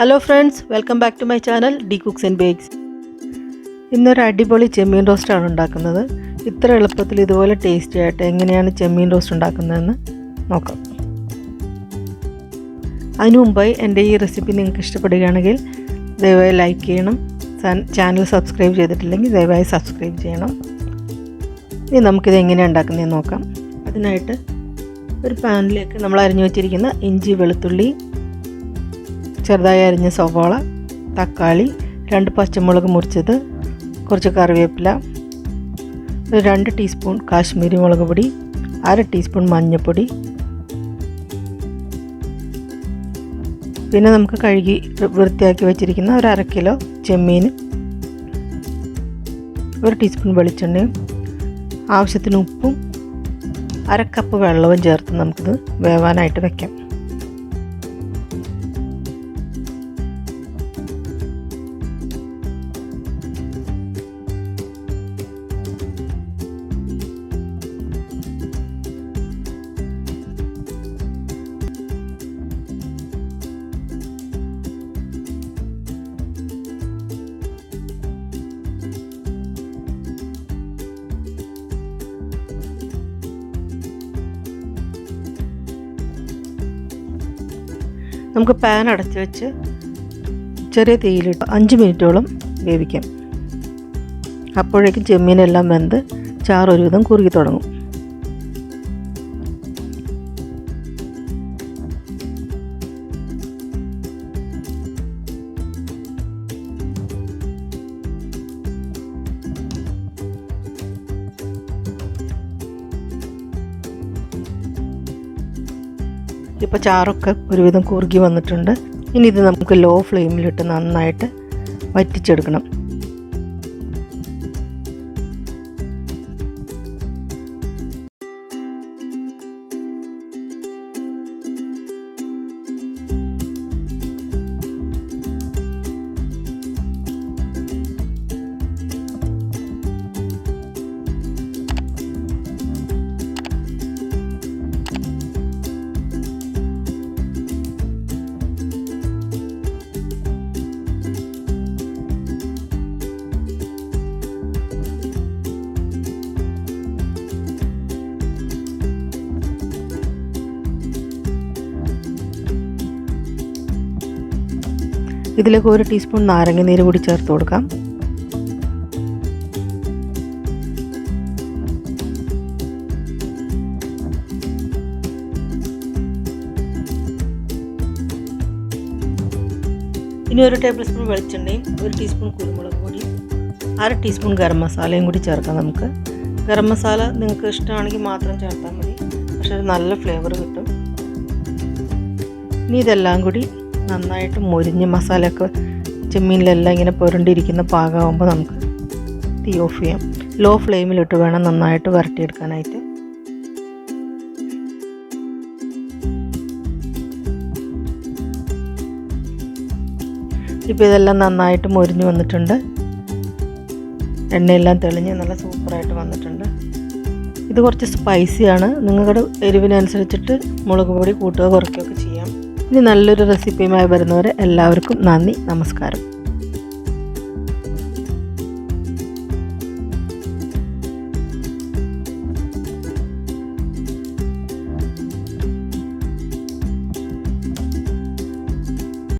Hello friends, welcome back to my channel D Cooks and Bakes. ഇന്നൊരു അടിപൊളി ചെമ്മീൻ roast ആണ് ഉണ്ടാക്കുന്നത്. ഇത്ര എളുപ്പത്തിൽ ഇതുപോലെ ടേസ്റ്റി ആയിട്ട് എങ്ങനെയാണ് ചെമ്മീൻ റോസ്റ്റ് ഉണ്ടാക്കുന്നതെന്ന് നോക്കാം. അതിനു മുമ്പായി എൻ്റെ ഈ റെസിപ്പി നിങ്ങൾക്ക് ഇഷ്ടപ്പെടുകയാണെങ്കിൽ ദയവായി ലൈക്ക് ചെയ്യണം. ചാനൽ സബ്സ്ക്രൈബ് ചെയ്തിട്ടില്ലെങ്കിൽ ദയവായി സബ്സ്ക്രൈബ് ചെയ്യണം. ഇനി നമുക്കിത് എങ്ങനെയാണ് ഉണ്ടാക്കുന്നതെന്ന് നോക്കാം. അതിനായിട്ട് ഒരു പാനിലേക്ക് നമ്മൾ അരിഞ്ഞു വെച്ചിരിക്കുന്ന ഇഞ്ചി, വെളുത്തുള്ളി, ചെറുതായി അരിഞ്ഞ സവാള, തക്കാളി, 2 പച്ചമുളക് മുറിച്ചത്, കുറച്ച് കറിവേപ്പില, ഒരു 2 ടീസ്പൂൺ കാശ്മീരി മുളക് പൊടി, 1/2 ടീസ്പൂൺ മഞ്ഞൾപ്പൊടി, പിന്നെ നമുക്ക് കഴുകി വൃത്തിയാക്കി വെച്ചിരിക്കുന്ന ഒരു 1/2 കിലോ ചെമ്മീൻ, 1 ടീസ്പൂൺ വെളിച്ചെണ്ണയും ആവശ്യത്തിന് ഉപ്പും 1/2 കപ്പ് വെള്ളവും ചേർത്ത് നമുക്കിത് വേവാനായിട്ട് വെക്കാം. നമുക്ക് പാൻ അടച്ചു വെച്ച് ചെറിയ തീയിലിട്ട് 5 മിനിറ്റോളം വേവിക്കാം. അപ്പോഴേക്കും ചെമ്മീനെല്ലാം വെന്ത് ചാറ് ഒരുവിധം കുറുകി തുടങ്ങും. ഇപ്പോൾ ചാറൊക്കെ ഒരുവിധം കുറുകി വന്നിട്ടുണ്ട്. ഇനി ഇത് നമുക്ക് ലോ ഫ്ലെയിമിലിട്ട് നന്നായിട്ട് വറ്റിച്ചെടുക്കണം. ഇതിലേക്ക് 1 ടീസ്പൂൺ നാരങ്ങ നീര് കൂടി ചേർത്ത് കൊടുക്കാം. ഇനി 1 ടേബിൾ സ്പൂൺ വെളിച്ചെണ്ണയും 1 ടീസ്പൂൺ കുരുമുളക് പൊടിയും 1/2 ടീസ്പൂൺ ഗരം മസാലയും കൂടി ചേർക്കാം. നമുക്ക് ഗരം മസാല നിങ്ങൾക്ക് ഇഷ്ടമാണെങ്കിൽ മാത്രം ചേർത്താൽ മതി, പക്ഷേ ഒരു നല്ല ഫ്ലേവർ കിട്ടും. ഇനി ഇതെല്ലാം കൂടി നന്നായിട്ട് മൊരിഞ്ഞ് മസാലയൊക്കെ ചെമ്മീനിലെല്ലാം ഇങ്ങനെ പുരണ്ടിരിക്കുന്ന പാകമാകുമ്പോൾ നമുക്ക് തീ ഓഫ് ചെയ്യാം. ലോ ഫ്ലെയിമിലിട്ട് വേണം നന്നായിട്ട് വരട്ടിയെടുക്കാനായിട്ട്. ഇപ്പോൾ ഇതെല്ലാം നന്നായിട്ട് മൊരിഞ്ഞ് വന്നിട്ടുണ്ട്. എണ്ണയെല്ലാം തെളിഞ്ഞ് നല്ല സൂപ്പറായിട്ട് വന്നിട്ടുണ്ട്. ഇത് കുറച്ച് സ്പൈസിയാണ്. നിങ്ങളുടെ എരിവിനനുസരിച്ചിട്ട് മുളക് പൊടി കൂട്ടുക കുറയ്ക്കുകയൊക്കെ ചെയ്യാം. ഇനി നല്ലൊരു റെസിപ്പിയുമായി വരുന്നവരെ എല്ലാവർക്കും നന്ദി, നമസ്കാരം.